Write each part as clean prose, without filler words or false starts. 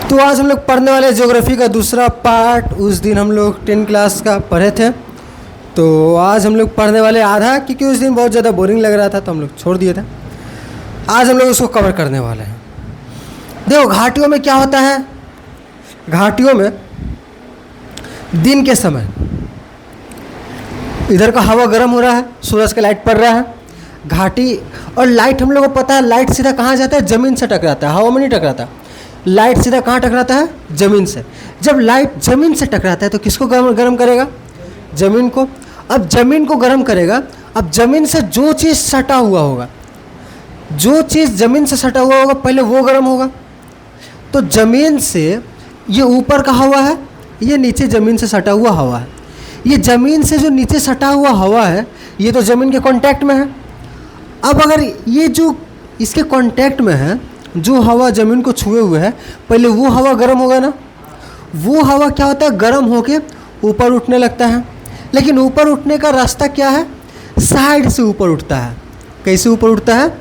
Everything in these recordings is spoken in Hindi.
तो आज हम लोग पढ़ने वाले ज्योग्राफी का दूसरा पार्ट। उस दिन हम लोग 10 क्लास का पढ़े थे, तो आज हम लोग पढ़ने वाले आधा, क्योंकि उस दिन बहुत ज़्यादा बोरिंग लग रहा था तो हम लोग छोड़ दिए थे। आज हम लोग उसको कवर करने वाले हैं। देखो घाटियों में क्या होता है। घाटियों में दिन के समय इधर का हवा गर्म हो रहा है, सूरज का लाइट पड़ रहा है घाटी, और लाइट हम लोग को पता है लाइट सीधा कहाँ जाता है, ज़मीन से टकराता है, हवा में नहीं टकराता। लाइट सीधा कहाँ टकराता है, ज़मीन से। जब लाइट ज़मीन से टकराता है तो किसको गर्म करेगा, ज़मीन को। अब ज़मीन को गर्म करेगा। अब ज़मीन से जो चीज़ सटा हुआ होगा, जो चीज़ ज़मीन से सटा हुआ होगा पहले वो गर्म होगा। तो ज़मीन से ये ऊपर का हवा है, ये नीचे ज़मीन से सटा हुआ हवा है। ये ज़मीन से जो नीचे सटा हुआ हवा है ये तो ज़मीन के कांटेक्ट में है। अब अगर ये जो इसके कांटेक्ट में है, जो हवा ज़मीन को छुए हुए है, पहले वो हवा गर्म होगा ना। वो हवा क्या होता है, गर्म होके ऊपर उठने लगता है। लेकिन ऊपर उठने का रास्ता क्या है, साइड से ऊपर उठता है। कैसे ऊपर उठता है,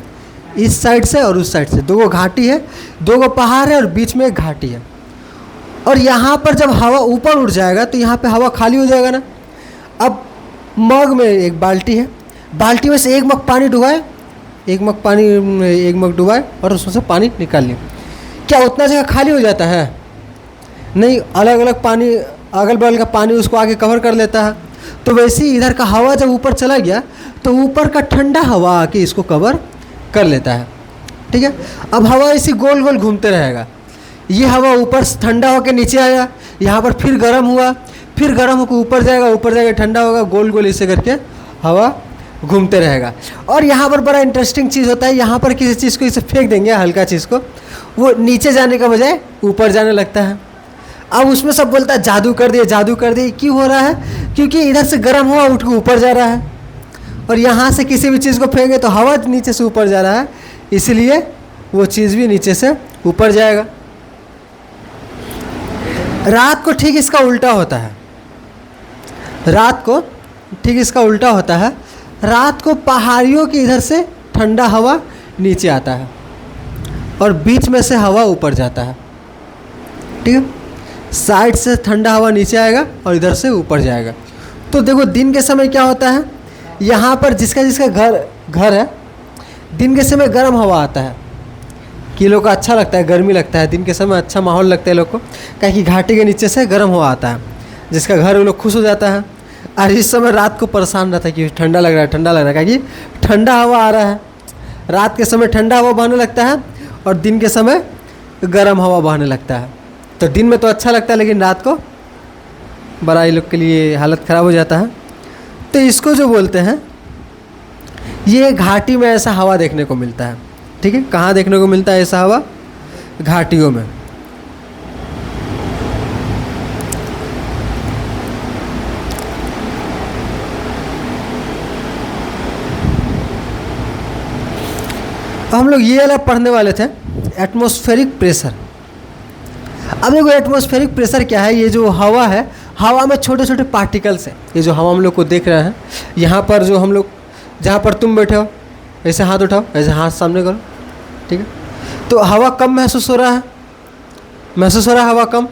इस साइड से और उस साइड से। दो गो घाटी है, दो गो पहाड़ है और बीच में एक घाटी है। और यहाँ पर जब हवा ऊपर उठ जाएगा तो यहाँ पे हवा खाली हो जाएगा ना। अब मग में एक बाल्टी है, बाल्टी में से एक मग पानी डुबाए, एक मग डुबाए और उसमें से पानी निकाल लिया। क्या उतना जगह खाली हो जाता है? नहीं, अलग अलग पानी, अगल बगल का पानी उसको आगे कवर कर लेता है। तो वैसे ही इधर का हवा जब ऊपर चला गया तो ऊपर का ठंडा हवा आके इसको कवर कर लेता है। ठीक है। अब हवा इसी गोल गोल घूमते रहेगा। ये हवा ऊपर ठंडा होकर नीचे आया, यहाँ पर फिर गर्म हुआ, फिर गर्म होकर ऊपर जाएगा ठंडा होगा, गोल गोल इसे करके हवा घूमते रहेगा। और यहाँ पर बड़ा इंटरेस्टिंग चीज़ होता है, यहाँ पर किसी चीज़ को इसे फेंक देंगे, हल्का चीज़ को, वो नीचे जाने का बजाय ऊपर जाने लगता है। अब उसमें सब बोलता है जादू कर दिए, जादू कर दिए। क्यों हो रहा है? क्योंकि इधर से गर्म हुआ उठ के ऊपर जा रहा है, और यहाँ से किसी भी चीज़ को फेंके तो हवा नीचे से ऊपर जा रहा है, इसलिए वो चीज़ भी नीचे से ऊपर जाएगा। रात को ठीक इसका उल्टा होता है। रात को ठीक इसका उल्टा होता है। रात को पहाड़ियों की इधर से ठंडा हवा नीचे आता है और बीच में से हवा ऊपर जाता है। ठीक है। साइड से ठंडा हवा नीचे आएगा और इधर से ऊपर जाएगा। तो देखो दिन के समय क्या होता है, यहाँ पर जिसका जिसका घर है, दिन के समय गर्म हवा आता है कि लोग को अच्छा लगता है, गर्मी लगता है दिन के समय, अच्छा माहौल लगता है लोग को, क्या कि घाटी के नीचे से गर्म हवा आता है, जिसका घर वो लोग खुश हो जाता है। और इस समय रात को परेशान रहता है कि ठंडा लग रहा है, क्या कि ठंडा हवा आ रहा है। रात के समय ठंडा हवा बहने लगता है और दिन के समय गर्म हवा बहने लगता है। तो दिन में तो अच्छा लगता है, लेकिन रात को बड़ा ही लोग के लिए हालत ख़राब हो जाता है। तो इसको जो बोलते हैं, ये घाटी में ऐसा हवा देखने को मिलता है। ठीक है। कहाँ देखने को मिलता है ऐसा हवा? घाटियों में। हम लोग ये वाला पढ़ने वाले थे, एटमॉस्फेरिक प्रेशर। अब देखो एटमॉस्फेरिक प्रेशर क्या है, ये जो हवा है, हवा में छोटे छोटे पार्टिकल्स हैं। ये जो हवा हम लोग को देख रहे हैं, यहाँ पर जो हम लोग, जहाँ पर तुम बैठे हो, ऐसे हाथ उठाओ, ऐसे हाथ सामने करो। ठीक है। तो हवा कम महसूस हो रहा है हवा कम।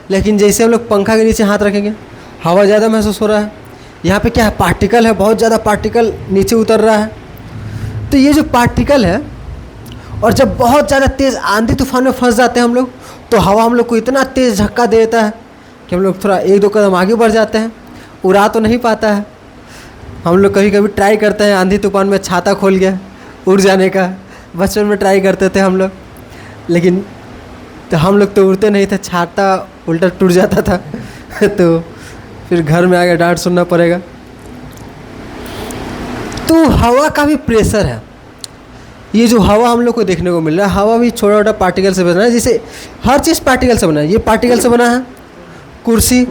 लेकिन जैसे हम लोग पंखा के नीचे हाथ रखेंगे, हवा ज़्यादा महसूस हो रहा है। यहाँ पे क्या है, पार्टिकल है, बहुत ज़्यादा पार्टिकल नीचे उतर रहा है। तो ये जो पार्टिकल है, और जब बहुत ज़्यादा तेज़ आंधी तूफान में फंस जाते हैं हम लोग, तो हवा हम लोग को इतना तेज़ झटका देता है कि हम लोग थोड़ा एक दो कदम आगे बढ़ जाते हैं। उड़ा तो नहीं पाता है। हम लोग कभी कभी ट्राई करते हैं आंधी तूफान में छाता खोल के उड़ जाने का, बचपन में ट्राई करते थे हम लोग, लेकिन तो हम लोग तो उड़ते नहीं थे, छाता उल्टा टूट जाता था तो फिर घर में आके डांट सुनना पड़ेगा। तो हवा का भी प्रेशर है। ये जो हवा हम लोग को देखने को मिल रहा है, हवा भी छोटा छोटा पार्टिकल से बना है। जैसे हर चीज़ पार्टिकल से बना है। ये पार्टिकल से बना है, कुर्सी,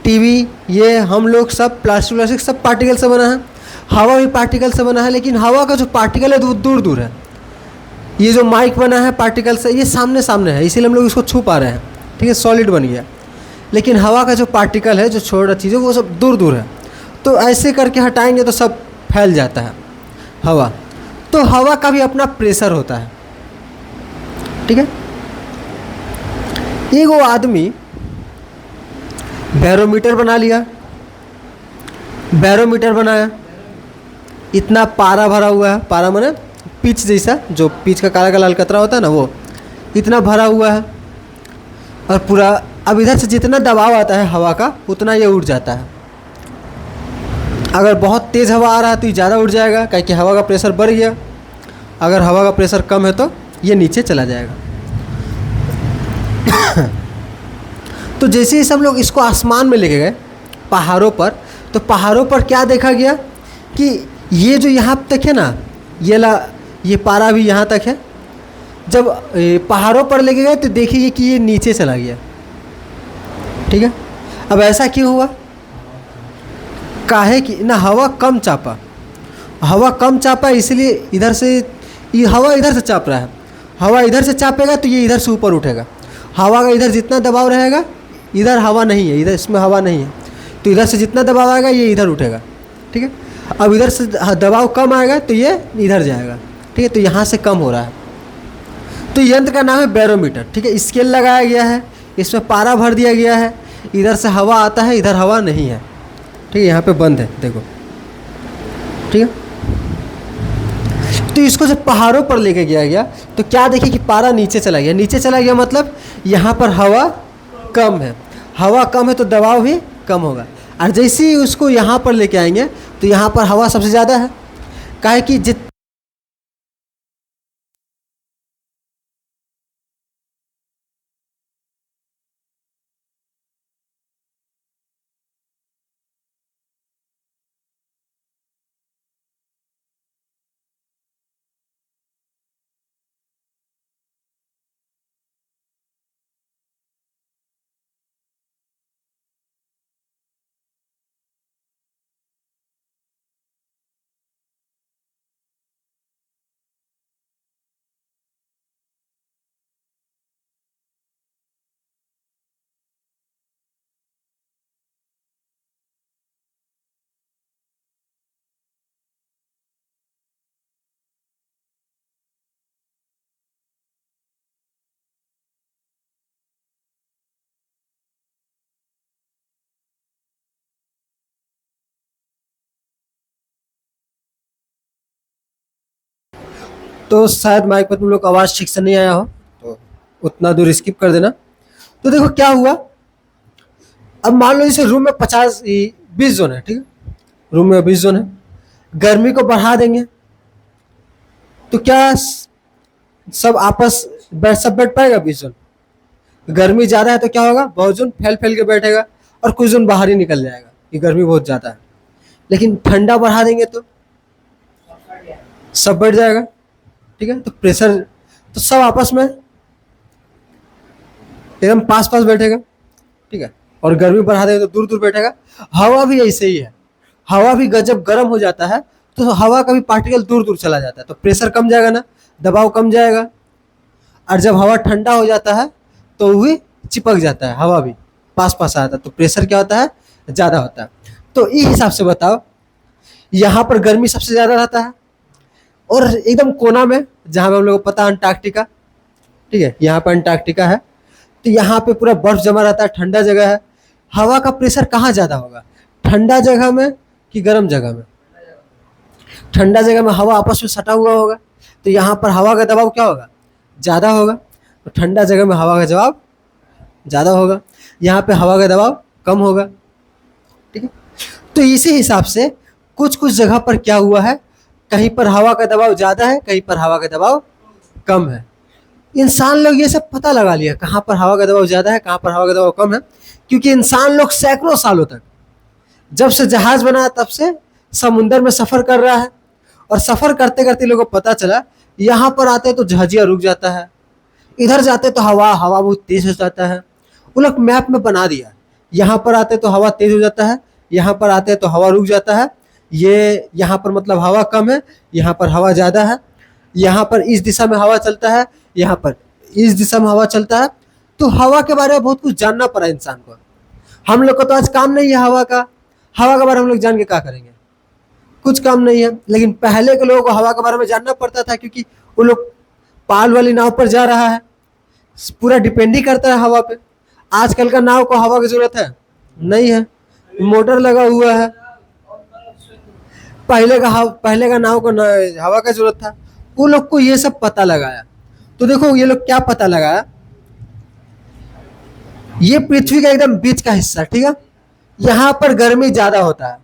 टीवी, ये हम लोग सब प्लास्टिक सब पार्टिकल से बना है। हवा भी पार्टिकल से बना है, लेकिन हवा का जो पार्टिकल है वो दूर दूर है। ये जो माइक बना है पार्टिकल से, ये सामने सामने है, इसीलिए हम लोग इसको छू पा रहे हैं। ठीक है, सॉलिड बन गया। लेकिन हवा का जो पार्टिकल है, जो छोटा चीज़ है, वो सब दूर दूर है। तो ऐसे करके हटाएंगे तो सब फैल जाता है हवा। तो हवा का भी अपना प्रेशर होता है। ठीक है। एगो आदमी बैरोमीटर बना लिया, बैरोमीटर बनाया, इतना पारा भरा हुआ है, पारा माने पिच जैसा, जो पिच का काला काला अलकतरा होता है ना, वो इतना भरा हुआ है और पूरा, अब इधर से जितना दबाव आता है हवा का उतना ये उड़ जाता है। अगर बहुत तेज़ हवा आ रहा है तो ये ज़्यादा उड़ जाएगा, क्योंकि हवा का प्रेशर बढ़ गया। अगर हवा का प्रेशर कम है तो ये नीचे चला जाएगा। तो जैसे ही सब लोग इसको आसमान में लेके गए पहाड़ों पर, तो पहाड़ों पर क्या देखा गया कि ये जो यहाँ तक है ना, ये पारा भी यहाँ तक है। जब पहाड़ों पर लेके गए तो देखिए कि ये नीचे चला गया। ठीक है, अब ऐसा क्यों हुआ? काहे कि ना हवा कम चापा, हवा कम चापा, इसलिए इधर से ये हवा इधर से चाप रहा है। हवा इधर से चापेगा तो ये इधर से ऊपर उठेगा। हवा का इधर जितना दबाव रहेगा, इधर हवा नहीं है, इधर इसमें हवा नहीं है, तो इधर से जितना दबाव आएगा ये इधर उठेगा। ठीक है, अब इधर से दबाव कम आएगा तो ये इधर जाएगा। ठीक है, तो यहाँ से कम हो रहा है। तो यंत्र का नाम है बैरोमीटर। ठीक है, स्केल लगाया गया है, इसमें पारा भर दिया गया है, इधर से हवा आता है, इधर हवा नहीं है। ठीक है, यहाँ पे बंद है, देखो। ठीक है, तो इसको जब पहाड़ों पर लेके गया तो क्या देखिए कि पारा नीचे चला गया। नीचे चला गया मतलब यहाँ पर हवा कम है, हवा कम है तो दबाव भी कम होगा। और जैसे ही उसको यहाँ पर लेके आएंगे तो यहाँ पर हवा सबसे ज़्यादा है, काहे कि तो शायद माइक पर तुम लोग को आवाज़ ठीक से नहीं आया हो, तो उतना दूर स्किप कर देना। तो देखो क्या हुआ, अब मान लो जैसे रूम में 20 जोन है। ठीक है, रूम में 20 जोन है, गर्मी को बढ़ा देंगे तो क्या सब सब बैठ पाएगा? 20 जोन। गर्मी ज़्यादा है तो क्या होगा, बहुत जोन फैल फैल के बैठेगा और कुछ जोन बाहर ही निकल जाएगा कि गर्मी बहुत ज़्यादा है। लेकिन ठंडा बढ़ा देंगे तो सब बैठ जाएगा। ठीक है, तो प्रेशर तो सब आपस में एकदम पास पास बैठेगा। ठीक है, और गर्मी बढ़ा देंगे तो दूर दूर बैठेगा। हवा भी ऐसे ही है, हवा भी जब गर्म हो जाता है तो हवा का भी पार्टिकल दूर दूर चला जाता है, तो प्रेशर कम जाएगा ना, दबाव कम जाएगा। और जब हवा ठंडा हो जाता है तो वो भी चिपक जाता है, हवा भी पास पास आता है, तो प्रेशर क्या होता है, ज़्यादा होता है। तो इस हिसाब से बताओ, यहाँ पर गर्मी सबसे ज़्यादा रहता है और एकदम कोना में जहाँ पे हम लोग को पता है अंटार्कटिका। ठीक है, यहाँ पर अंटार्कटिका है, तो यहाँ पे पूरा बर्फ जमा रहता है, ठंडा जगह है। हवा का प्रेशर कहाँ ज़्यादा होगा, ठंडा जगह में कि गर्म जगह में? ठंडा जगह में हवा आपस में सटा हुआ होगा, तो यहाँ पर हवा का दबाव क्या होगा, ज़्यादा होगा। तो ठंडा जगह में हवा का दबाव ज़्यादा होगा, यहाँ पे हवा का दबाव कम होगा। ठीक है, तो इसी हिसाब से कुछ कुछ जगह पर क्या हुआ है, कहीं पर हवा का दबाव ज़्यादा है, कहीं पर हवा का दबाव कम है। इंसान लोग ये सब पता लगा लिया कहाँ पर हवा का दबाव ज़्यादा है, कहाँ पर हवा का दबाव कम है, क्योंकि इंसान लोग सैकड़ों सालों तक, जब से जहाज बना तब से समुंदर में सफ़र कर रहा है। और सफ़र करते करते लोगों को पता चला यहाँ पर आते तो जहाजिया रुक जाता है, इधर जाते तो हवा बहुत तेज़ हो जाता है। वो लोग मैप में बना दिया, यहाँ पर आते तो हवा तेज़ हो जाता है, यहाँ पर आते तो हवा रुक जाता है, ये यहाँ पर मतलब हवा कम है, यहाँ पर हवा ज़्यादा है, यहाँ पर इस दिशा में हवा चलता है, यहाँ पर इस दिशा में हवा चलता है। तो हवा के बारे में बहुत कुछ जानना पड़ा इंसान को। हम लोग को तो आज काम नहीं है हवा का, हवा के बारे में हम लोग जान के क्या करेंगे, कुछ काम नहीं है। लेकिन पहले के लोगों को हवा के बारे में जानना पड़ता था, क्योंकि वो लोग पाल वाली नाव पर जा रहा है, पूरा डिपेंड ही करता है हवा पे। आजकल का नाव को हवा की जरूरत है नहीं है, मोटर लगा हुआ है। पहले का नाव को हवा का जरूरत था। वो लोग को ये सब पता लगाया। तो देखो ये लोग क्या पता लगाया, ये पृथ्वी का एकदम बीच का हिस्सा, ठीक है। यहाँ पर गर्मी ज्यादा होता है,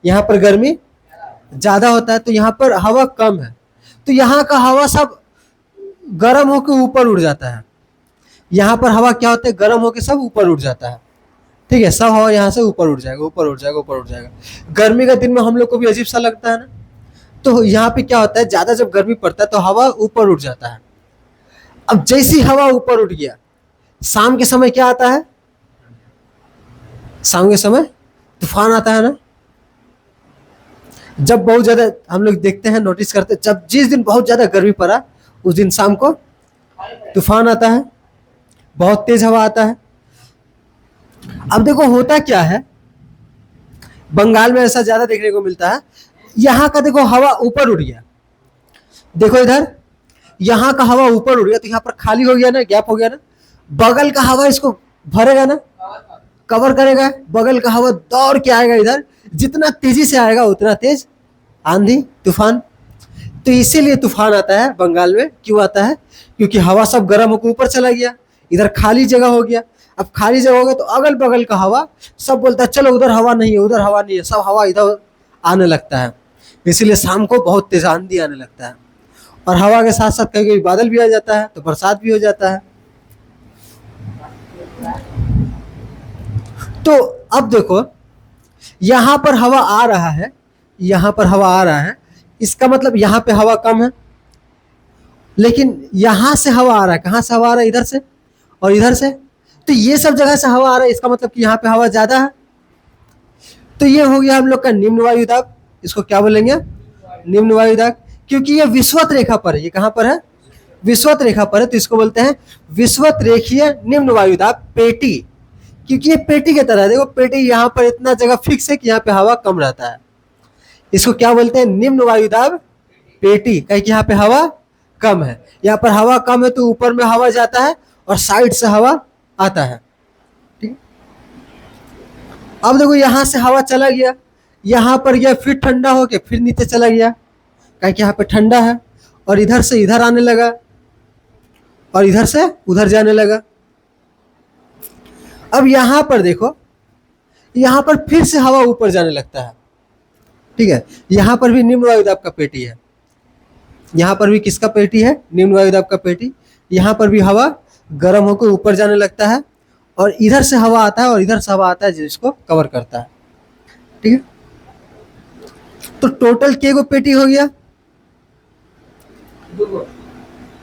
यहाँ पर गर्मी ज्यादा होता है, तो यहाँ पर हवा कम है। तो यहाँ का हवा सब गर्म होकर ऊपर उड़ जाता है। यहाँ पर हवा क्या होता है, गर्म होकर सब ऊपर उड़ जाता है, ठीक है। सब हवा यहाँ से ऊपर उड़ जाएगा, ऊपर उड़ जाएगा, ऊपर उड़ जाएगा। गर्मी का दिन में हम लोग को भी अजीब सा लगता है ना। तो यहाँ पे क्या होता है, ज्यादा जब गर्मी पड़ता है तो हवा ऊपर उठ जाता है। अब जैसी हवा ऊपर उठ गया, शाम के समय क्या आता है, शाम के समय तूफान आता है ना। जब बहुत ज्यादा हम लोग देखते हैं, नोटिस करते हैं, जब जिस दिन बहुत ज्यादा गर्मी पड़ा उस दिन शाम को तूफान आता है, बहुत तेज हवा आता है। अब देखो होता क्या है, बंगाल में ऐसा ज्यादा देखने को मिलता है। यहाँ का देखो हवा ऊपर उड़ गया, देखो इधर यहाँ का हवा ऊपर उड़ गया, तो यहाँ पर खाली हो गया ना, गैप हो गया ना। बगल का हवा इसको भरेगा ना, कवर करेगा। बगल का हवा दौड़ के आएगा इधर, जितना तेजी से आएगा उतना तेज आंधी तूफान। तो इसीलिए तूफान आता है बंगाल में। क्यों आता है, क्योंकि हवा सब गर्म होकर ऊपर चला गया, इधर खाली जगह हो गया। अब खाली जगह हो गया तो अगल बगल का हवा सब बोलता है चलो उधर हवा नहीं है, उधर हवा नहीं है, सब हवा इधर आने लगता है। इसीलिए शाम को बहुत तेज आंधी आने लगता है। और हवा के साथ साथ कभी कभी बादल भी आ जाता है, तो बरसात भी हो जाता है। तो अब देखो यहाँ पर हवा आ रहा है, यहाँ पर हवा आ रहा है, इसका मतलब यहाँ पे हवा कम है। लेकिन यहाँ से हवा आ रहा है, कहाँ से हवा आ रहा है, इधर से और इधर से। तो ये सब जगह से हवा आ रहा है, इसका मतलब कि यहाँ पे हवा ज्यादा है। तो ये हो गया हम लोग का निम्न वायु दाब। इसको क्या बोलेंगे, निम्न वायु दाब। क्योंकि ये विषुवत रेखा पर है, ये कहाँ पर है, विषुवत रेखा पर है, तो इसको बोलते हैं विषुवत रेखीय निम्न वायु दाब पेटी। क्योंकि ये पेटी की तरह है, देखो पेटी यहाँ पर इतना जगह फिक्स है कि यहाँ पे हवा कम रहता है। इसको क्या बोलते हैं, निम्न वायु दाब पेटी। कहीं यहाँ पे हवा कम है, यहाँ पर हवा कम है तो ऊपर में हवा जाता है और साइड से हवा आता है, ठीक। अब देखो यहाँ से हवा चला गया, यहाँ पर गया, फिर ठंडा होके फिर नीचे चला गया, कहीं यहाँ पे ठंडा है, और इधर से इधर आने लगा और इधर से उधर जाने लगा। अब यहाँ पर देखो, यहाँ पर फिर से हवा ऊपर जाने लगता है, ठीक है। यहाँ पर भी निम्न वायु दाब का पेटी है, यहाँ पर भी किसका पेटी है, निम्न वायु दाब का पेटी। यहाँ पर भी हवा गर्म होकर ऊपर जाने लगता है और इधर से हवा आता है और इधर से हवा आता है जिसको कवर करता है, ठीक है। तो टोटल के गो पेटी हो गया,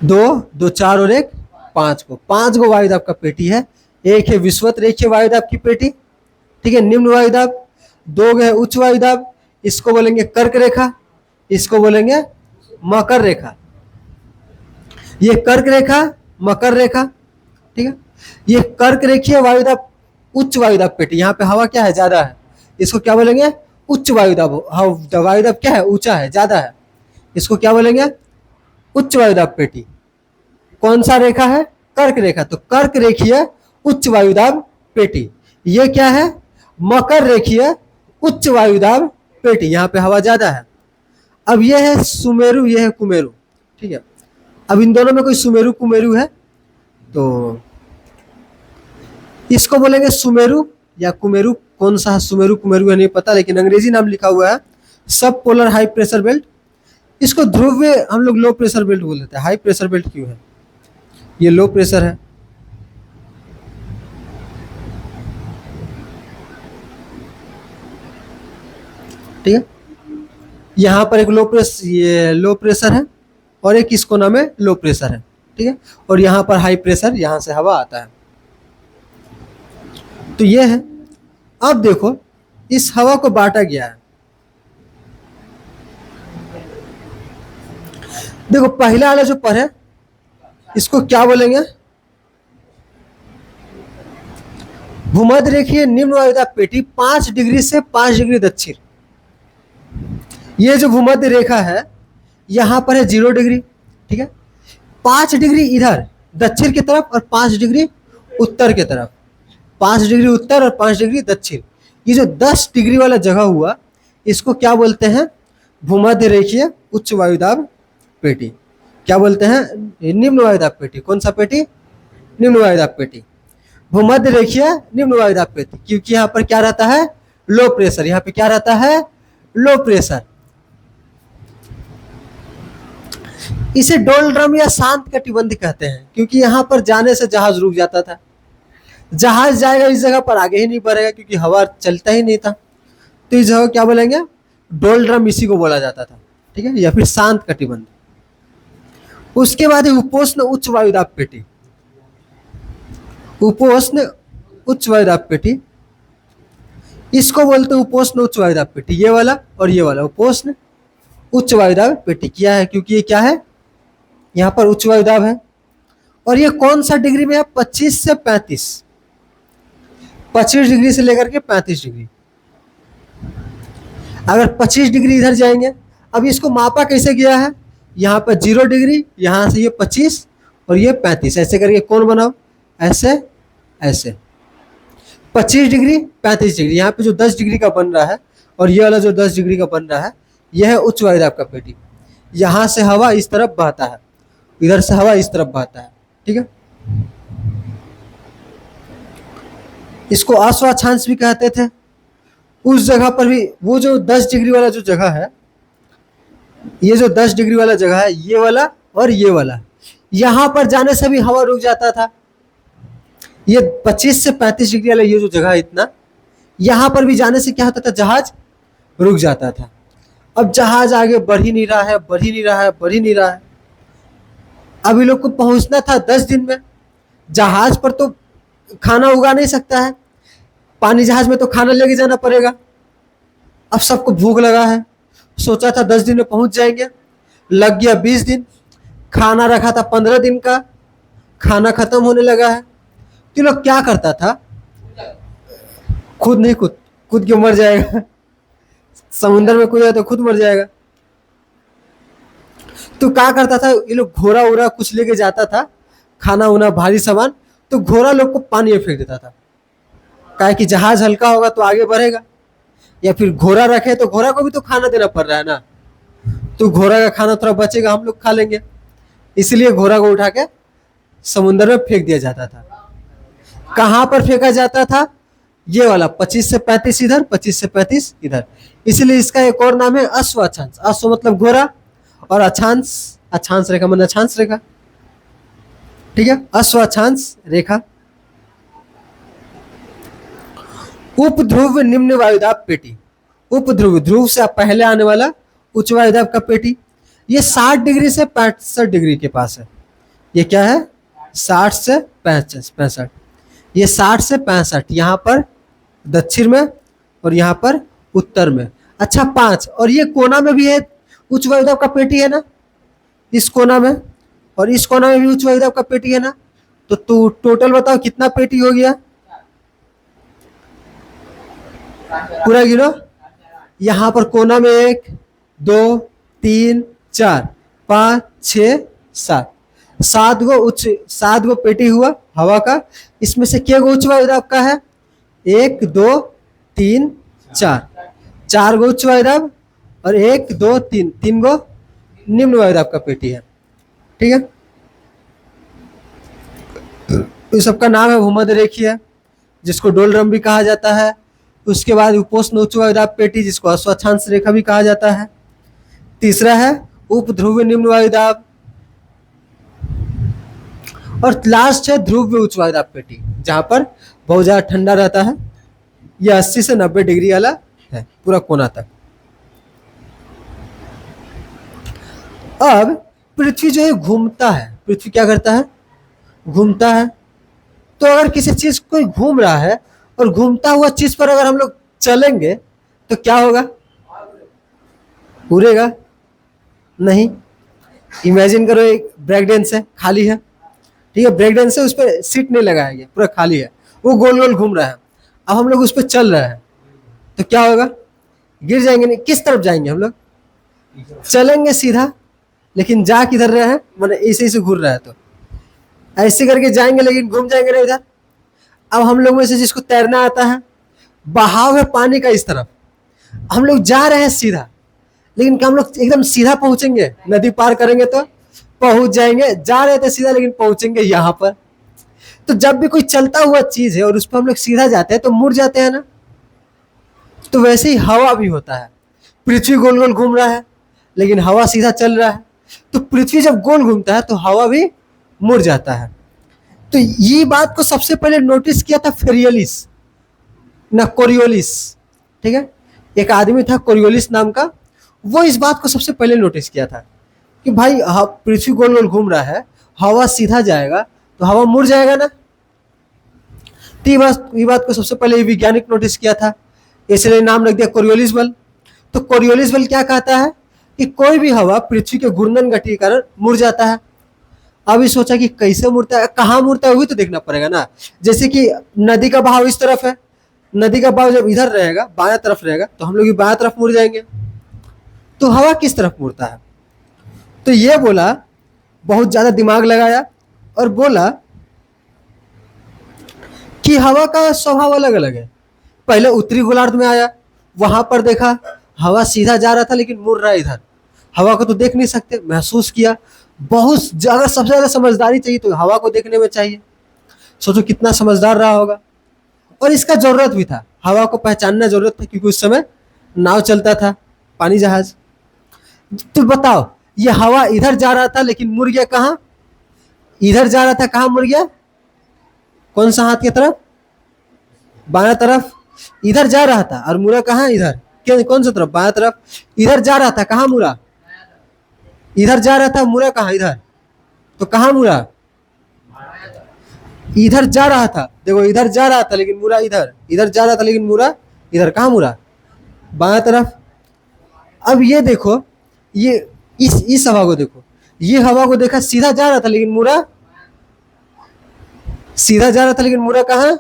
दो चार और एक पांच गो वायु दाब का पेटी है। एक है विषुवत रेखीय वायु दाब की पेटी, ठीक है, निम्न वायु दाब। दो है उच्च वायु दाब, इसको बोलेंगे कर्क रेखा, इसको बोलेंगे मकर रेखा। ये कर्क रेखा, मकर रेखा, ठीक है। ये कर्क रेखीय वायु दाब उच्च वायु दाब पेटी, यहाँ पे हवा क्या है, ज्यादा है, इसको क्या बोलेंगे, उच्च वायु दाब। वायु दाब क्या है, ऊंचा है, ज्यादा है, इसको क्या बोलेंगे, उच्च वायु दाब पेटी। कौन सा रेखा है, कर्क रेखा, तो कर्क रेखीय उच्च वायु दाब पेटी। ये क्या है, मकर रेखीय उच्च वायु दाब पेटी, यहाँ पे हवा ज्यादा है। अब ये है सुमेरु, ये है कुमेरु, ठीक है। अब इन दोनों में कोई सुमेरु कुमेरु है तो इसको बोलेंगे सुमेरु या कुमेरु। कौन सा है सुमेरु कुमेरु है नहीं पता, लेकिन अंग्रेजी नाम लिखा हुआ है सब पोलर हाई प्रेशर बेल्ट। इसको ध्रुवीय हम लोग लो प्रेशर बेल्ट बोल देते हैं। हाई प्रेशर बेल्ट क्यों है, ये लो प्रेशर है, ठीक है। यहाँ पर एक ये लो प्रेशर है और एक इसको नाम है लो प्रेशर है, ठीक है। और यहाँ पर हाई प्रेशर, यहाँ से हवा आता है। तो ये है। अब देखो इस हवा को बांटा गया है, देखो पहला वाला जो पर है इसको क्या बोलेंगे, भूमध्य रेखीय निम्न वायु दाब पेटी 5 डिग्री से 5 डिग्री दक्षिण। ये जो भूमध्य रेखा है यहाँ पर है 0 डिग्री, ठीक है। 5 डिग्री इधर दक्षिण की तरफ और 5 डिग्री उत्तर की तरफ, 5 डिग्री उत्तर और 5 डिग्री दक्षिण। ये जो 10 डिग्री वाला जगह हुआ इसको क्या बोलते हैं? भूमध्य रेखीय उच्च वायुदाब पेटी। क्या बोलते हैं? निम्न वायुदाब पेटी। कौन सा पेटी? निम्न वायुदाब पेटी। भूमध्य रेखीय निम्न वायुदाब पेटी, क्योंकि यहाँ पर क्या रहता है? Low pressure. यहाँ पे क्या रहता है? Low pressure. इसे डोलड्रम या शांत कटिबंध कहते हैं, क्योंकि यहाँ पर जाने से जहाज रुक जाता था। जहाज जाएगा इस जगह पर, आगे ही नहीं बढ़ेगा क्योंकि हवा चलता ही नहीं था। तो इस जगह क्या बोलेंगे? डोलड्रम, इसी को बोला जाता था। ठीक है, या फिर शांत कटिबंध। उसके बाद है उपोष्ण उच्च वायुदाब पेटी। उपोष्ण उच्च वायुदाब पेटी, इसको बोलते हैं उपोष्ण उच्च वायुदाब पेटी। ये वाला और ये वाला उपोष्ण उच्च वायुदाब पेटी किया है, क्योंकि ये क्या है? यहाँ पर उच्च वायुदाब है। और ये कौन सा डिग्री में है? 25 से 35। 25 डिग्री से लेकर के 35 डिग्री। अगर 25 डिग्री इधर जाएंगे, अब इसको मापा कैसे गया है? यहाँ पर 0 डिग्री, यहाँ से ये 25 और ये 35, ऐसे करके कौन बनाओ? ऐसे ऐसे 25 डिग्री 35 डिग्री। यहाँ पे जो 10 डिग्री का बन रहा है और ये वाला जो 10 डिग्री का बन रहा है, यह है उच्च वायुदाब का पेटी। यहाँ से हवा इस तरफ बहता है, इधर से हवा इस तरफ बहता है। ठीक है, इसको अश्वाक्षांश भी कहते थे। उस जगह पर भी वो जो 10 डिग्री वाला जो जगह है, ये जो 10 डिग्री वाला जगह है, ये वाला और ये वाला, यहाँ पर जाने से भी हवा रुक जाता था। ये 25 से 35 डिग्री वाला ये जो जगह है इतना, यहाँ पर भी जाने से क्या होता था? जहाज रुक जाता था। अब जहाज आगे बढ़ ही नहीं रहा है, बढ़ ही नहीं रहा है, बढ़ ही नहीं रहा है। अभी लोग को पहुंचना था 10 दिन में। जहाज पर तो खाना उगा नहीं सकता है, पानी जहाज में तो खाना लेके जाना पड़ेगा। अब सबको भूख लगा है, सोचा था 10 दिन में पहुंच जाएंगे, लग गया 20 दिन। खाना रखा था 15 दिन का, खाना खत्म होने लगा है। तो लोग क्या करता था? खुद नहीं, खुद क्यों मर जाएगा? समुद्र में कूदा तो खुद मर जाएगा। तो क्या करता था? ये लोग घोड़ा उड़ा कुछ लेके जाता था, खाना उना भारी सामान, तो घोड़ा लोग को पानी में फेंक देता था। काहे कि जहाज हल्का होगा तो आगे बढ़ेगा, या फिर घोड़ा रखे तो घोड़ा को भी तो खाना देना पड़ रहा है ना, तो घोड़ा का खाना थोड़ा बचेगा, हम लोग खा लेंगे। इसलिए घोड़ा को उठा के समुद्र में फेंक दिया जाता था। कहाँ पर फेंका जाता था? ये वाला 25 से 35 इधर, 25 से 35 इधर। इसलिए इसका एक और नाम है अश्वाक्षांश। अश्व मतलब घोड़ा और अक्षांश, अक्षांश रेखा मतलब अक्षांश रेखा। ठीक है, अश्वाक्षांश रेखा। उपध्रुव निम्न वायुदाब पेटी। उपध्रुव, ध्रुव से पहले आने वाला उच्च वायुदाब का पेटी। ये 60 डिग्री से 65 डिग्री के पास है। ये क्या है? 60 से 65। ये 60 से 65, यहाँ पर दक्षिण में और यहाँ पर उत्तर में। अच्छा 5, और ये कोना में भी है उच्च वायुदाब का पेटी है ना, इस कोना में, और इस कोना में भी उच्च वायुदाब का पेटी है ना। तो टोटल बताओ कितना पेटी हो गया? पूरा गिनो। यहाँ पर कोना में 1 2 3 4 5 6 7, 7 गो पेटी हुआ हवा का। इसमें से क्या गो उच्च वायुदाब का है? 1 2 3 4, 4 गो उच्च वायुदाब और 1 2 3, 3 गो निम्न वायुदाब का पेटी है। ठीक है, इस सबका नाम है भूमध्य रेखीय, जिसको डोलड्रम भी कहा जाता है। उसके बाद उपोष्ण उच्च वायुदाब पेटी, जिसको अश्वाक्षांश रेखा भी कहा जाता है। तीसरा है उपध्रुवीय निम्न वायुदाब, और लास्ट है ध्रुवीय उच्च वायुदाब पेटी, जहां पर बहुत ज्यादा ठंडा रहता है। यह 80 से 90 डिग्री वाला है, पूरा कोना तक। अब पृथ्वी जो है घूमता है। पृथ्वी क्या करता है? घूमता है। तो अगर किसी चीज कोई घूम रहा है और घूमता हुआ चीज पर अगर हम लोग चलेंगे तो क्या होगा? उड़ेगा नहीं। इमेजिन करो एक ब्रेक डांस है, खाली है। ठीक है, ब्रेक डांस है, उस पर सीट नहीं लगाया गया, पूरा खाली है, वो गोल गोल घूम रहा है। अब हम लोग उस पर चल रहे हैं तो क्या होगा? गिर जाएंगे नहीं। किस तरफ जाएंगे हम लोग? चलेंगे सीधा, लेकिन जा किधर रहे हैं? मतलब ऐसे ऐसे घूर रहा है, तो ऐसे करके जाएंगे लेकिन घूम जाएंगे ना इधर। अब हम लोग में से जिसको तैरना आता है, बहाव है पानी का इस तरफ, हम लोग जा रहे हैं सीधा, लेकिन क्या हम लोग एकदम सीधा पहुंचेंगे? नदी पार करेंगे तो पहुंच जाएंगे, जा रहे थे सीधा लेकिन पहुंचेंगे यहाँ पर। तो जब भी कोई चलता हुआ चीज है और उस पर हम लोग सीधा जाते हैं तो मुड़ जाते हैं ना। तो वैसे ही हवा भी होता है, पृथ्वी गोल गोल घूम रहा है लेकिन हवा सीधा चल रहा है, तो पृथ्वी जब गोल घूमता है तो हवा भी मुड़ जाता है। तो ये बात को सबसे पहले नोटिस किया था फेरियलिस ना कोरियोलिस, ठीक है, एक आदमी था कोरियोलिस नाम का, वो इस बात को सबसे पहले नोटिस किया था कि भाई पृथ्वी गोल गोल घूम रहा है, हवा सीधा जाएगा तो हवा मुड़ जाएगा ना। तो ये बात को सबसे पहले वैज्ञानिक नोटिस किया था, इसलिए नाम रख दिया कोरियोलिस बल। तो कोरियोलिस बल क्या कहता है कि कोई भी हवा पृथ्वी के घूर्णन गति के कारण मुड़ जाता है। अभी सोचा कि कैसे मुड़ता है, कहाँ मुड़ता है, वही तो देखना पड़ेगा ना। जैसे कि नदी का बहाव इस तरफ है, नदी का बहाव जब इधर रहेगा, बाएं तरफ रहेगा, तो हम लोग भी बाएं तरफ मुड़ जाएंगे। तो हवा किस तरफ मुड़ता है? तो ये बोला, बहुत ज्यादा दिमाग लगाया और बोला कि हवा का स्वभाव अलग अलग है। पहले उत्तरी गोलार्ध में आया, वहां पर देखा हवा सीधा जा रहा था लेकिन मुड़ रहा है इधर। हवा को तो देख नहीं सकते, महसूस किया, बहुत ज्यादा, सबसे ज्यादा समझदारी चाहिए तो हवा को देखने में चाहिए। सोचो कितना समझदार रहा होगा। और इसका जरूरत भी था, हवा को पहचानना जरूरत था, क्योंकि उस समय नाव चलता था, पानी जहाज। तो बताओ, ये हवा इधर जा रहा था लेकिन मुड़ गया कहाँ? इधर जा रहा था, कहाँ मुड़ गया? कौन सा हाथ की तरफ? बायां तरफ। इधर जा रहा था और मुड़ा कहाँ? इधर। कौन सा तरफ? बायां तरफ। इधर जा रहा था, कहाँ मुड़ा? इधर जा रहा था, मुड़ा कहाँ? इधर। तो कहाँ मुड़ा? इधर जा रहा था, देखो इधर जा रहा था लेकिन मुड़ा इधर, इधर जा रहा था लेकिन मुड़ा इधर। कहाँ मुड़ा? बायां तरफ। अब ये देखो, ये इस हवा को देखो, ये हवा को देखा, सीधा जा रहा था लेकिन मुड़ा, सीधा जा रहा था लेकिन मुड़ा कहाँ?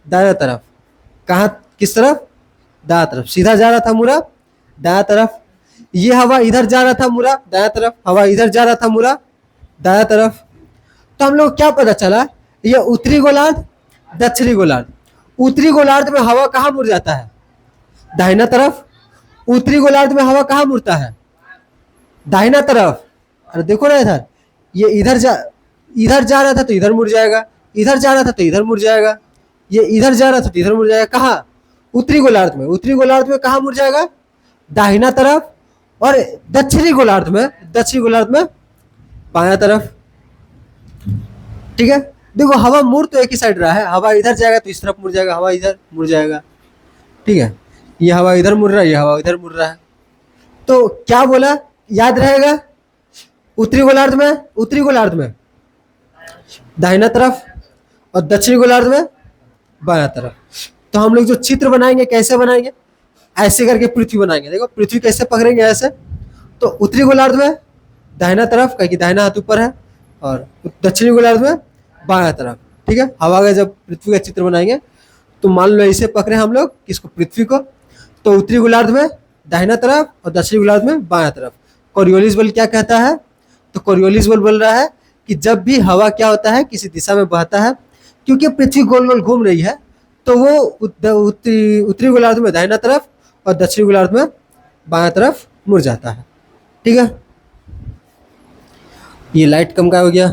दायां तरफ। कहाँ? किस तरफ? दायां तरफ। सीधा जा रहा था, मुड़ा दायां तरफ। ये हवा इधर जा रहा था, मुड़ा दायां तरफ। हवा इधर जा रहा था, मुड़ा दायां तरफ। तो हम लोग क्या पता चला? ये उत्तरी गोलार्ध, दक्षिणी गोलार्ध। उत्तरी गोलार्ध में हवा कहाँ मुड़ जाता है? दाहिना तरफ। उत्तरी गोलार्ध में हवा कहाँ मुड़ता है? दाहिना तरफ। अरे देखो ना इधर, ये इधर जा रहा था तो इधर मुड़ जाएगा, इधर जा रहा था तो इधर मुड़ जाएगा, ये इधर जा रहा था तो इधर मुड़ जाएगा। कहाँ? उत्तरी गोलार्ध में। उत्तरी गोलार्ध में कहाँ मुड़ जाएगा? दाहिना तरफ। और दक्षिणी गोलार्ध में बायां तरफ। ठीक है, देखो हवा मुड़ तो एक ही साइड रहा है, हवा इधर जाएगा तो इस तरफ मुड़ जाएगा, हवा इधर मुड़ जाएगा। ठीक है, ये हवा इधर मुड़ रहा है, ये हवा इधर मुड़ रहा है। तो क्या बोला, याद रहेगा? उत्तरी गोलार्ध में दाहिना तरफ और दक्षिणी गोलार्ध में बायां तरफ। तो हम लोग जो चित्र बनाएंगे कैसे बनाएंगे? ऐसे करके पृथ्वी बनाएंगे। देखो पृथ्वी कैसे पकड़ेंगे, ऐसे। तो उत्तरी गोलार्ध में दाहिना तरफ, क्योंकि दाहिना हाथ ऊपर है, और दक्षिणी गोलार्ध में बायां तरफ। ठीक है, हवा का जब पृथ्वी का चित्र बनाएंगे तो मान लो ऐसे पकड़े हम लोग किसको? पृथ्वी को। तो उत्तरी गोलार्ध में दाहिना तरफ और दक्षिणी गोलार्ध में बायां तरफ। कोरियोलिस बल क्या कहता है? तो कोरियोलिस बल बोल रहा है कि जब भी हवा क्या होता है, किसी दिशा में बहता है, क्योंकि पृथ्वी गोल गोल घूम रही है, तो वो उत्तरी गोलार्ध में दाहिना तरफ और दक्षिणी गोलार्ध में बायां तरफ मुड़ जाता है। ठीक है, ये लाइट कम का हो गया।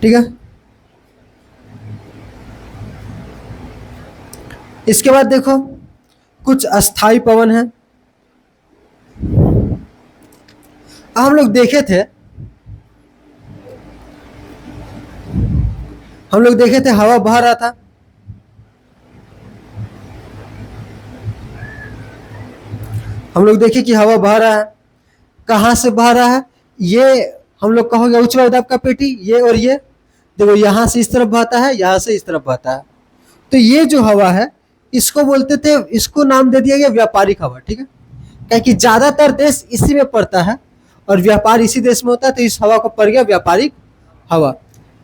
ठीक है, इसके बाद देखो कुछ अस्थाई पवन है। हम लोग देखे थे हवा बह रहा था, हम लोग देखे कि हवा बह रहा है। कहाँ से बह रहा है? ये हम लोग कहोगे उच्च वायु दाब का पेटी, ये और ये देखो, यहाँ से इस तरफ बहता है, यहाँ से इस तरफ बहता है। तो ये जो हवा है, इसको बोलते थे, इसको नाम दे दिया गया व्यापारिक हवा। ठीक है, क्योंकि ज्यादातर देश इसी में पड़ता है और व्यापार इसी देश में होता है, तो इस हवा को पड़ गया व्यापारिक हवा।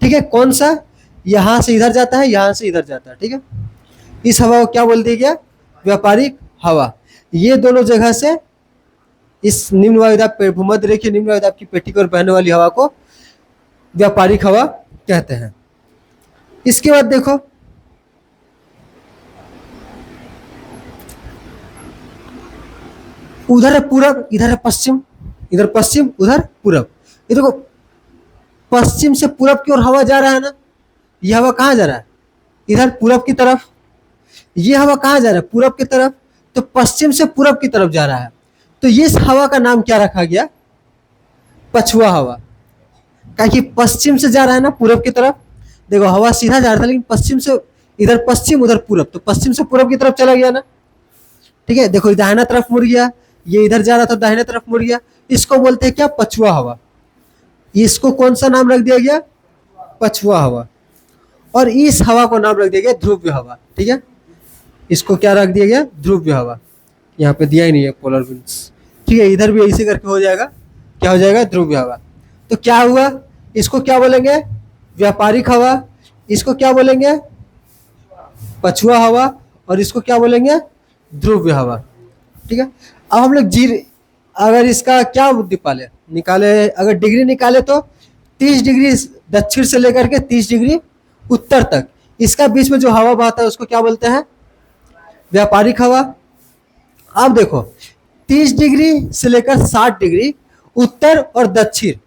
ठीक है, कौन सा? यहाँ से इधर जाता है, यहाँ से इधर जाता है। ठीक है, इस हवा को क्या बोल दिया गया? व्यापारिक हवा, ये दोनों जगह से इस निम्न वायुदाब पे भूमध्य रेखीय निम्न वायुदाब की पेटी की ओर बहने वाली हवा को व्यापारिक हवा कहते हैं। इसके बाद देखो उधर है पूरब, इधर है पश्चिम, इधर पश्चिम उधर पूरब। ये देखो पश्चिम से पूरब की ओर हवा जा रहा है ना, ये हवा कहाँ जा रहा है, इधर पूरब की तरफ। ये हवा कहाँ जा रहा है, पूरब की तरफ, तो पश्चिम से पूरब की तरफ जा रहा है। तो इस हवा का नाम क्या रखा गया, पछुआ हवा। क्या कि पश्चिम से जा रहा है ना पूरब की तरफ, देखो हवा सीधा जा रहा था लेकिन पश्चिम से, इधर पश्चिम उधर पूरब, तो पश्चिम से पूरब की तरफ चला गया ना। ठीक है, देखो दाहिना तरफ मुड़ गया, ये इधर जा रहा था दाहिने तरफ मुड़ गया। इसको बोलते हैं क्या, पछुआ हवा। इसको कौन सा नाम रख दिया गया, पछुआ हवा। और इस हवा को नाम रख दिया गया ध्रुव्य हवा। ठीक है, इसको क्या रख दिया गया, ध्रुव्य हवा। यहाँ पे दिया ही नहीं है पोलर विंड्स। ठीक है, इधर भी ऐसे करके हो जाएगा, क्या हो जाएगा, ध्रुव्य हवा। तो क्या हुआ, इसको क्या बोलेंगे, व्यापारिक हवा, इसको क्या बोलेंगे, पछुआ हवा, और इसको क्या बोलेंगे, ध्रुव्य हवा। ठीक है, अब हम लोग जीर, अगर इसका क्या निकाले, अगर डिग्री निकाले तो 30 डिग्री दक्षिण से लेकर के 30 डिग्री उत्तर तक, इसका बीच में जो हवा बहता है उसको क्या बोलते हैं, व्यापारिक हवा। अब देखो 30 डिग्री से लेकर 60 डिग्री उत्तर और दक्षिण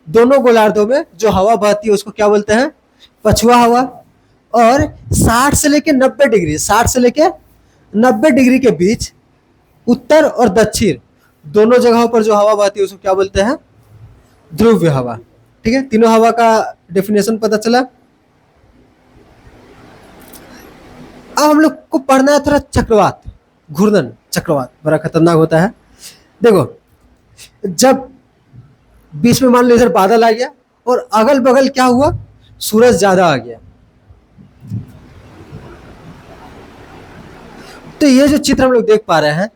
दोनों गोलार्धों में जो हवा बहती है उसको क्या बोलते हैं, पछुआ हवा। और 60 से लेकर 90 डिग्री, 60 से लेकर 90 डिग्री के बीच उत्तर और दक्षिण दोनों जगहों पर जो हवा बहती है उसको क्या बोलते हैं, ध्रुव्य हवा। ठीक है, तीनों हवा का डेफिनेशन पता चला। अब हम लोग को पढ़ना है थोड़ा चक्रवात, घूर्णन चक्रवात, बड़ा खतरनाक होता है। देखो जब बीच में मान लो इधर बादल आ गया और अगल बगल क्या हुआ, सूरज ज्यादा आ गया, तो ये जो चित्र हम लोग देख पा रहे हैं,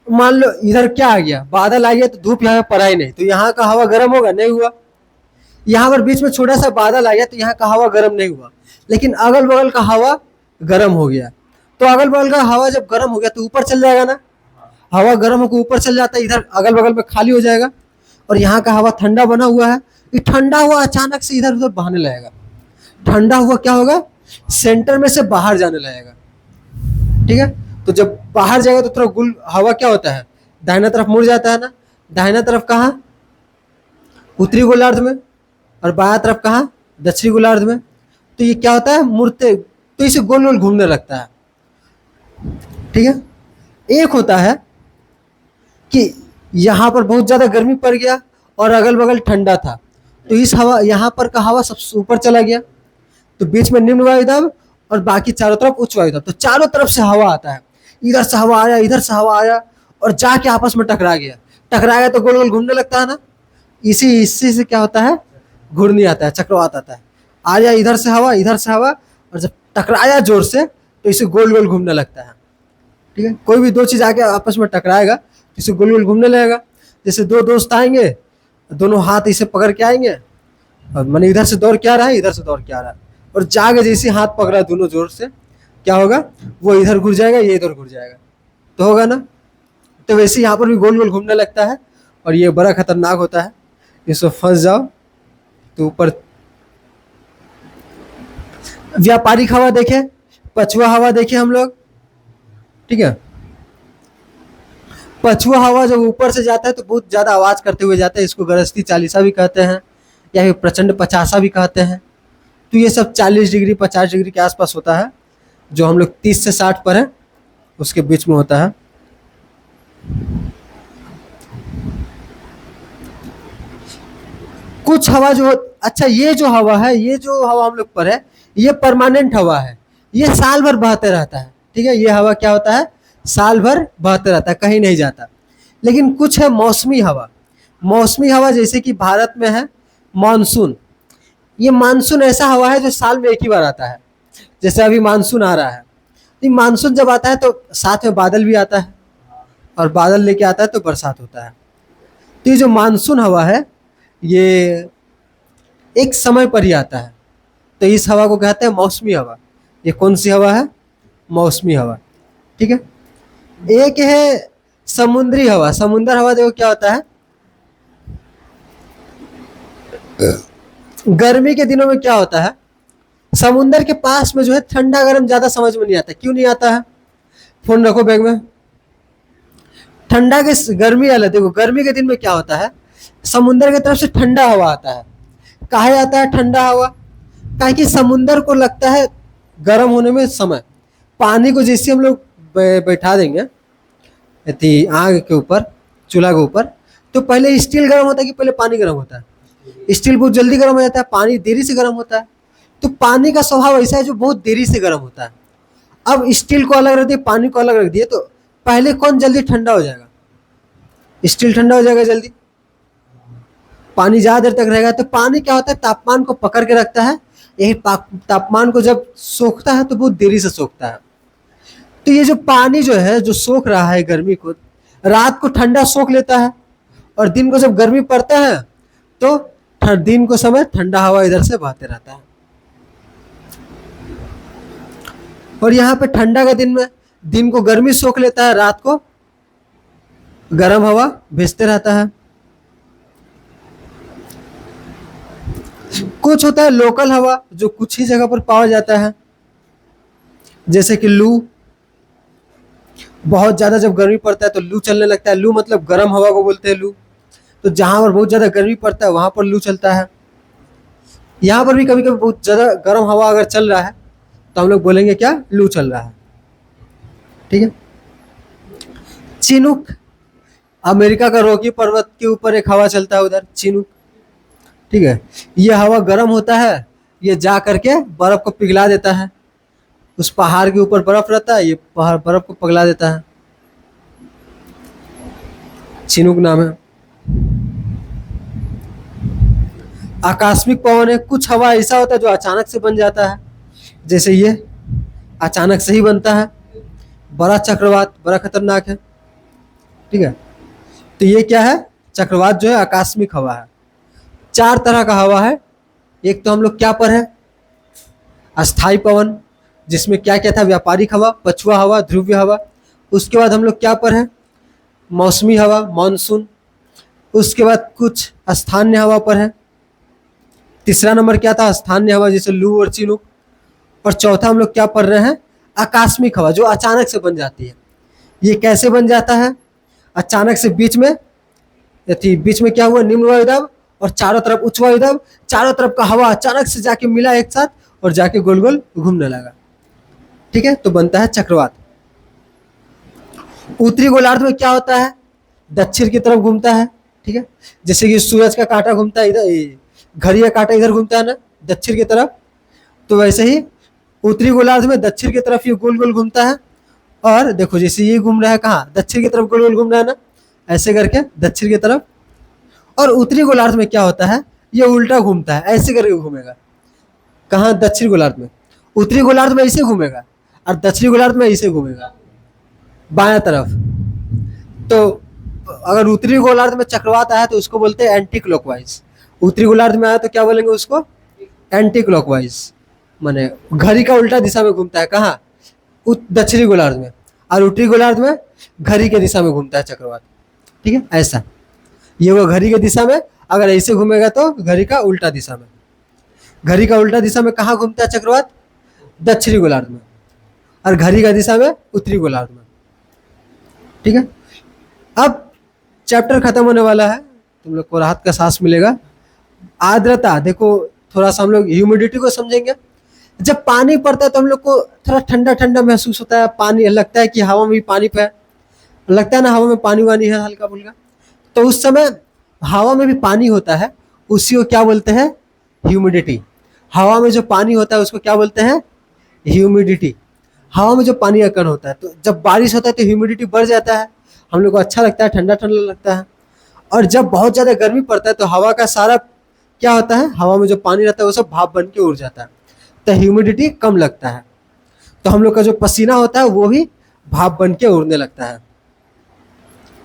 मान लो इधर क्या आ गया, बादल आ गया, तो धूप यहाँ पड़ा ही नहीं, तो यहाँ का हवा गर्म होगा, नहीं हुआ। यहाँ पर बीच में छोटा सा बादल आ गया तो यहाँ का हवा गर्म नहीं हुआ, लेकिन अगल बगल का हवा गर्म हो गया। तो अगल बगल का हवा जब गर्म हो गया तो ऊपर चल जाएगा ना, हवा गर्म होकर ऊपर चल जाता है, इधर अगल बगल में खाली हो जाएगा, और यहाँ का हवा ठंडा बना हुआ है, ये ठंडा हुआ अचानक से इधर उधर बहने लगेगा। ठंडा हुआ क्या होगा, सेंटर में से बाहर जाने लगेगा। ठीक है, तो जब बाहर जाएगा तो थोड़ा गुल हवा क्या होता है, दाहिना तरफ मुड़ जाता है ना। दाहिना तरफ कहाँ, उत्तरी गोलार्ध में, और बायां तरफ कहाँ, दक्षिणी गोलार्ध में। तो ये क्या होता है, मुड़ते, तो इसे गोल गोल घूमने लगता है। ठीक है, एक होता है कि यहाँ पर बहुत ज्यादा गर्मी पड़ गया और अगल बगल ठंडा था, तो इस हवा, यहाँ पर का हवा सबसे ऊपर चला गया, तो बीच में निम्न वायुदाब और बाकी चारों तरफ उच्च वायुदाब, तो चारों तरफ से हवा आता है, इधर से हवा आया, इधर से हवा आया, और जाके आपस में टकरा गया तो गोल गोल घूमने लगता है ना। इसी से क्या होता है, घूर्णी आता है, चक्रवात आता है। आया इधर से हवा, इधर से हवा, और जब टकराया जोर से तो इसे गोल गोल घूमने लगता है। ठीक है, कोई भी दो चीज आके आपस में टकराएगा तो इसे गोल गोल घूमने लगेगा। जैसे दो दोस्त आएंगे, दोनों हाथ इसे पकड़ के आएंगे, और मैंने इधर से दौड़ के आ रहा है, इधर से दौड़ के आ रहा है, और जाके जैसे हाथ पकड़ा दोनों जोर से, क्या होगा, वो इधर घुर जाएगा, ये इधर घुर जाएगा, तो होगा ना। तो वैसे यहाँ पर भी गोल गोल घूमने लगता है, और ये बड़ा खतरनाक होता है, इसमें फंस जाओ तो ऊपर। व्यापारिक हवा देखे, पछुआ हवा देखे हम लोग। ठीक है, पछुआ हवा जब ऊपर से जाता है तो बहुत ज्यादा आवाज करते हुए जाता है, इसको गरजती चालीसा भी कहते हैं, या फिर प्रचंड पचासा भी कहते हैं। तो ये सब 40 डिग्री 50 डिग्री के आसपास होता है, जो हम लोग 30 से 60 पर है उसके बीच में होता है। कुछ हवा जो, अच्छा ये जो हवा है, ये जो हवा हम लोग पर है, ये परमानेंट हवा है, ये साल भर बहते रहता है। ठीक है, ये हवा क्या होता है, साल भर बहते रहता है, कहीं नहीं जाता। लेकिन कुछ है मौसमी हवा। मौसमी हवा जैसे कि भारत में है मानसून, ये मानसून ऐसा हवा है जो साल में एक ही बार आता है। जैसे अभी मानसून आ रहा है, ये मानसून जब आता है तो साथ में बादल भी आता है, और बादल लेके आता है तो बरसात होता है। तो ये जो मानसून हवा है ये एक समय पर ही आता है, तो इस हवा को कहते हैं मौसमी हवा। ये कौन सी हवा है, मौसमी हवा। ठीक है, एक है समुद्री हवा। समुद्र हवा देखो क्या होता है, गर्मी के दिनों में क्या होता है, समुद्र के पास में जो है ठंडा गर्म ज्यादा समझ में नहीं आता। क्यों नहीं आता है? फोन रखो बैग में। ठंडा के गर्मी वाला देखो, गर्मी के दिन में क्या होता है, समुद्र की तरफ से ठंडा हवा आता है। काहे आता है ठंडा हवा? ताकि समुद्र को लगता है गर्म होने में समय। पानी को जैसे हम लोग बैठा देंगे आग के ऊपर, चूल्हा के ऊपर, तो पहले स्टील गर्म होता है कि पहले पानी गर्म होता है? स्टील बहुत जल्दी गर्म हो जाता है, पानी देरी से गर्म होता है। तो पानी का स्वभाव ऐसा है जो बहुत देरी से गर्म होता है। अब स्टील को अलग रख दिए, पानी को अलग रख दिए, तो पहले कौन जल्दी ठंडा हो जाएगा? स्टील ठंडा हो जाएगा जल्दी, पानी ज़्यादा देर तक रहेगा। तो पानी क्या होता है, तापमान को पकड़ के रखता है। यही तापमान को जब सोखता है तो बहुत देरी से सोखता है। तो ये जो पानी जो है, जो सोख रहा है गर्मी को, रात को ठंडा सोख लेता है, और दिन को जब गर्मी पड़ता है तो दिन को समय ठंडा हवा इधर से बहते रहता है। और यहाँ पे ठंडा का दिन में दिन को गर्मी सोख लेता है, रात को गर्म हवा भेजते रहता है। कुछ होता है लोकल हवा जो कुछ ही जगह पर पाया जाता है, जैसे कि लू। बहुत ज्यादा जब गर्मी पड़ता है तो लू चलने लगता है। लू मतलब गर्म हवा को बोलते हैं लू। तो जहां पर बहुत ज्यादा गर्मी पड़ता है वहां पर लू चलता है। यहाँ पर भी कभी कभी बहुत ज्यादा गर्म हवा अगर चल रहा है तो हम लोग बोलेंगे क्या, लू चल रहा है। ठीक है। चिनूक, अमेरिका का रॉकी पर्वत के ऊपर एक हवा चलता है उधर, चिनूक। ठीक है। ये हवा गर्म होता है, ये जा करके बर्फ को पिघला देता है। उस पहाड़ के ऊपर बर्फ रहता है, ये पहाड़ बर्फ को पिघला देता है। चिनूक नाम है। आकस्मिक पवन है, कुछ हवा ऐसा होता है जो अचानक से बन जाता है, जैसे ये अचानक से ही बनता है। बड़ा चक्रवात बड़ा खतरनाक है। ठीक है। तो ये क्या है, चक्रवात जो है आकस्मिक हवा है। 4 तरह का हवा है। एक तो हम लोग क्या पर है, अस्थाई पवन, जिसमें क्या क्या था, व्यापारिक हवा, पछुआ हवा, ध्रुवीय हवा। उसके बाद हम लोग क्या पर है, मौसमी हवा, मानसून। उसके बाद कुछ स्थानीय हवा पर है। तीसरा नंबर क्या था, स्थानीय हवा, जैसे लू और चिनूक। और चौथा हम लोग क्या पढ़ रहे हैं, आकस्मिक हवा, जो अचानक से बन जाती है। ये कैसे बन जाता है, अचानक से बीच में क्या हुआ, निम्न वायुदाब और चारों तरफ उच्च वायुदाब, चारों तरफ का हवा अचानक से जाके मिला एक साथ और जाके गोल गोल घूमने लगा। ठीक है। तो बनता है चक्रवात। उत्तरी गोलार्ध में क्या होता है, दक्षिण की तरफ घूमता है। ठीक है। जैसे कि सूरज का कांटा घूमता है इधर, घड़ी का कांटा इधर घूमता है ना, दक्षिण की तरफ, तो वैसे ही उत्तरी गोलार्ध में दक्षिण की तरफ ये गोल गोल घूमता है। और देखो जैसे ये घूम रहा है, कहाँ, दक्षिण की तरफ गोल गोल घूम रहा है ना, ऐसे करके दक्षिण की तरफ। और उत्तरी गोलार्ध में क्या होता है, ये उल्टा घूमता है, ऐसे करके घूमेगा। कहाँ, दक्षिण गोलार्ध में। उत्तरी गोलार्ध में ऐसे घूमेगा और दक्षिणी गोलार्ध में ऐसे घूमेगा, बाएं तरफ। तो अगर उत्तरी गोलार्ध में चक्रवात आया तो उसको बोलते हैं एंटी क्लॉकवाइज। उत्तरी गोलार्ध में आया तो क्या बोलेंगे उसको, एंटी क्लॉकवाइज, माने घड़ी का उल्टा दिशा में घूमता है। कहाँ, दक्षिणी गोलार्ध में। और उत्तरी गोलार्ध में घड़ी के दिशा में घूमता है चक्रवात। ठीक है। ऐसा ये वो घड़ी के दिशा में, अगर ऐसे घूमेगा तो घड़ी का उल्टा दिशा में। घड़ी का उल्टा दिशा में कहाँ घूमता है चक्रवात, दक्षिणी गोलार्ध में। और घड़ी का दिशा में उत्तरी गोलार्ध में। ठीक है। अब चैप्टर खत्म होने वाला है, तुम लोग को राहत का सांस मिलेगा। आर्द्रता, देखो थोड़ा सा हम लोग ह्यूमिडिटी को समझेंगे। जब पानी पड़ता है तो हम लोग को थोड़ा ठंडा ठंडा महसूस होता है, पानी लगता है कि हवा में भी पानी पे लगता है ना, हवा में पानी वानी है हल्का फुल्का। तो उस समय हवा में भी पानी होता है, उसी को क्या बोलते हैं, ह्यूमिडिटी। हवा में जो पानी होता है उसको क्या बोलते हैं, ह्यूमिडिटी। हवा में जो पानी का कण होता है, तो जब बारिश होता है तो ह्यूमिडिटी बढ़ जाता है, हम लोग को अच्छा लगता है, ठंडा ठंडा लगता है। और जब बहुत ज़्यादा गर्मी पड़ता है तो हवा का सारा क्या होता है, हवा में जो पानी रहता है वो सब भाप बन के उड़ जाता है, तो ह्यूमिडिटी कम लगता है। तो हम लोग का जो पसीना होता है वो भी भाप बन के उड़ने लगता है।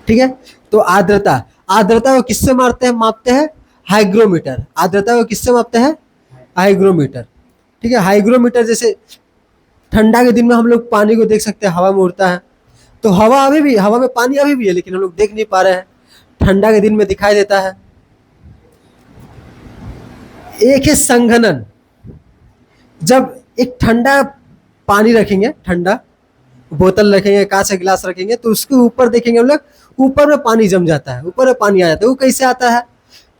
ठीक है। तो आर्द्रता, आर्द्रता को किससे मापते हैं, हाइग्रोमीटर। आर्द्रता को किससे मापते हैं, हाइग्रोमीटर। ठीक है। हाइग्रोमीटर, जैसे ठंडा के दिन में हम लोग पानी को देख सकते हैं, हवा में उड़ता है। तो हवा में पानी अभी भी है, लेकिन हम लोग देख नहीं पा रहे हैं, ठंडा के दिन में दिखाई देता है। एक है संघनन। जब एक ठंडा पानी रखेंगे, ठंडा बोतल रखेंगे, कांच का गिलास रखेंगे, तो उसके ऊपर देखेंगे हम लोग, ऊपर में पानी जम जाता है, ऊपर में पानी आ जाता है। वो कैसे आता है?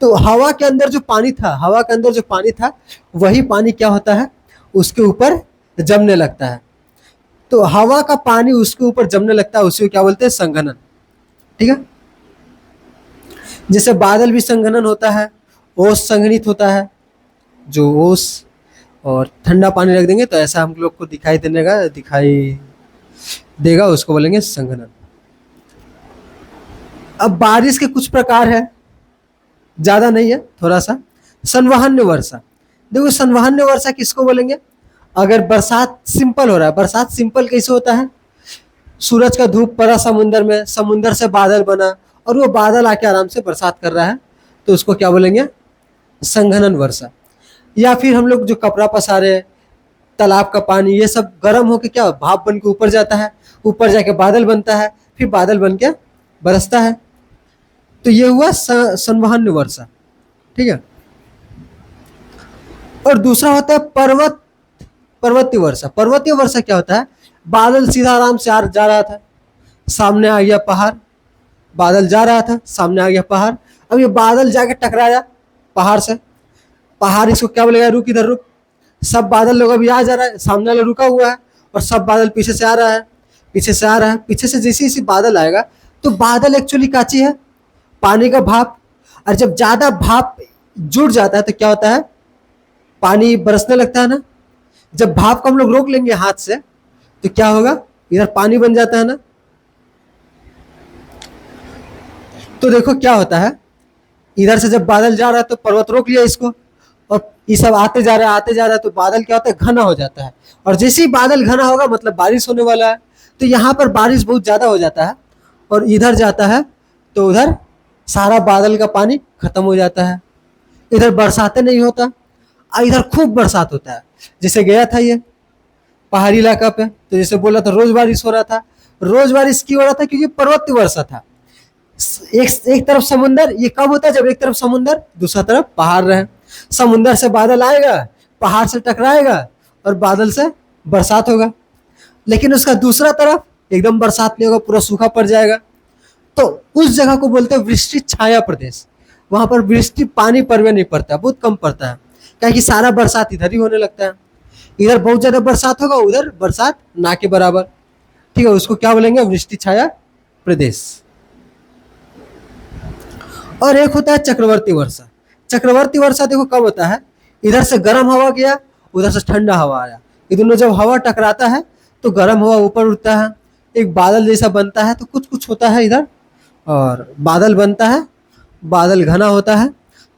तो हवा के अंदर जो पानी था वही पानी क्या होता है, उसके ऊपर जमने लगता है। तो हवा का पानी उसके ऊपर जमने लगता है, उसी को क्या बोलते हैं? संघनन। ठीक है। जैसे बादल भी संघनन होता है, ओस संघनित होता है, जो ओस और ठंडा पानी रख देंगे तो ऐसा हम लोग को दिखाई देगा, उसको बोलेंगे संघनन। अब बारिश के कुछ प्रकार है, ज्यादा नहीं है, थोड़ा सा। संवहन्य वर्षा। देखो संवहन्य वर्षा किसको बोलेंगे? अगर बरसात सिंपल हो रहा है, बरसात सिंपल कैसे होता है? सूरज का धूप पड़ा समुद्र में, समुद्र से बादल बना और वो बादल आके आराम से बरसात कर रहा है, तो उसको क्या बोलेंगे? संघनन वर्षा। या फिर हम लोग जो कपड़ा पसारे, तालाब का पानी, ये सब गर्म होके क्या भाप बन के ऊपर जाता है, ऊपर जाके बादल बनता है, फिर बादल बन के बरसता है, तो ये हुआ संवहन्य वर्षा। ठीक है। और दूसरा होता है पर्वतीय वर्षा। पर्वतीय वर्षा क्या होता है? बादल सीधा आराम से जा रहा था, सामने आ गया पहाड़, बादल जा रहा था, सामने आ गया पहाड़, अब ये बादल जाके टकराया पहाड़ से, पहाड़ इसको क्या बोलेगा? रुक, इधर रुक। सब बादल लोग अभी आ जा रहा है, सामने वाला रुका हुआ है, और सब बादल पीछे से आ रहा है, पीछे से जैसे जैसे बादल आएगा, तो बादल एक्चुअली क्या चीज है? पानी का भाप। और जब ज्यादा भाप जुड़ जाता है तो क्या होता है? पानी बरसने लगता है ना। जब भाप को हम लोग रोक लेंगे हाथ से तो क्या होगा? इधर पानी बन जाता है ना। तो देखो क्या होता है, इधर से जब बादल जा रहा है तो पर्वत रोक लिया इसको, और ये सब आते जा रहा है, तो बादल क्या होता है? घना हो जाता है। और जैसे ही बादल घना होगा मतलब बारिश होने वाला है, तो यहाँ पर बारिश बहुत ज्यादा हो जाता है, और इधर जाता है तो उधर सारा बादल का पानी खत्म हो जाता है। इधर बरसाते नहीं होता, इधर खूब बरसात होता है। जैसे गया था ये पहाड़ी इलाका पे, तो जैसे बोला था रोज बारिश हो रहा था। रोज बारिश क्यों हो रहा था? क्योंकि पर्वतीय वर्षा था। एक तरफ समुंदर, ये कब होता है? जब एक तरफ समुंदर, दूसरा तरफ पहाड़ रहे। समुंदर से बादल आएगा, पहाड़ से टकराएगा, और बादल से बरसात होगा। लेकिन उसका दूसरा तरफ एकदम बरसात नहीं होगा, पूरा सूखा पड़ जाएगा। तो उस जगह को बोलते हैं वृष्टि छाया प्रदेश। वहां पर वृष्टि पानी परवे नहीं पड़ता, बहुत कम पड़ता है, क्या कि सारा बरसात इधर ही होने लगता है। इधर बहुत ज्यादा बरसात होगा, उधर बरसात ना के बराबर। ठीक है, उसको क्या बोलेंगे? वृष्टि छाया प्रदेश। और एक होता है चक्रवर्ती वर्षा। चक्रवर्ती वर्षा देखो कब होता है? इधर से गर्म हवा गया, उधर से ठंडा हवा आया, ये दोनों जब हवा टकराता है तो गर्म हवा ऊपर उठता है, एक बादल जैसा बनता है, तो कुछ कुछ होता है इधर, और बादल बनता है, बादल घना होता है,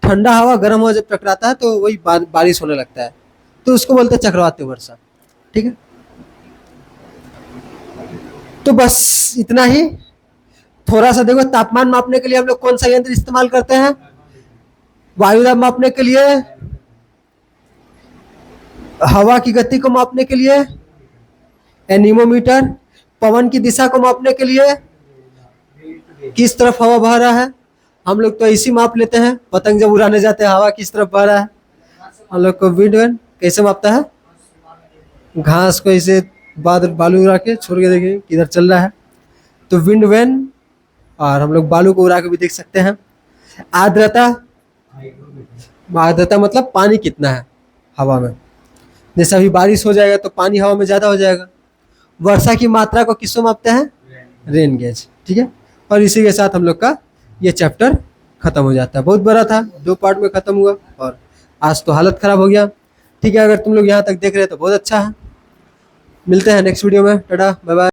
ठंडा हवा गर्म हवा जब टकराता है तो वही बारिश होने लगता है, तो उसको बोलते हैं चक्रवाती वर्षा। ठीक है, तो बस इतना ही। थोड़ा सा देखो, तापमान मापने के लिए हम लोग कौन सा यंत्र इस्तेमाल करते हैं? वायुदाब मापने के लिए, हवा की गति को मापने के लिए एनीमोमीटर, पवन की दिशा को मापने के लिए किस तरफ हवा बह रहा है, हम लोग तो ऐसी माप लेते हैं, पतंग जब उड़ाने जाते हैं हवा किस तरफ बह रहा है। हम लोग को विंड वैन कैसे मापता है? घास को ऐसे बालू उड़ा के छोड़ के देखें किधर चल रहा है, तो विंड वैन। और हम लोग बालू को उड़ा के भी देख सकते हैं। आर्द्रता, आर्द्रता मतलब पानी कितना है हवा में। जैसे अभी बारिश हो जाएगा तो पानी हवा में ज्यादा हो जाएगा। वर्षा की मात्रा को किसको मापते हैं? Rain gauge. ठीक है, और इसी के साथ हम लोग का ये चैप्टर खत्म हो जाता है। बहुत बड़ा था, 2 पार्ट में खत्म हुआ, और आज तो हालत खराब हो गया। ठीक है, अगर तुम लोग यहाँ तक देख रहे हो तो बहुत अच्छा है। मिलते हैं नेक्स्ट वीडियो में। Tata, bye bye.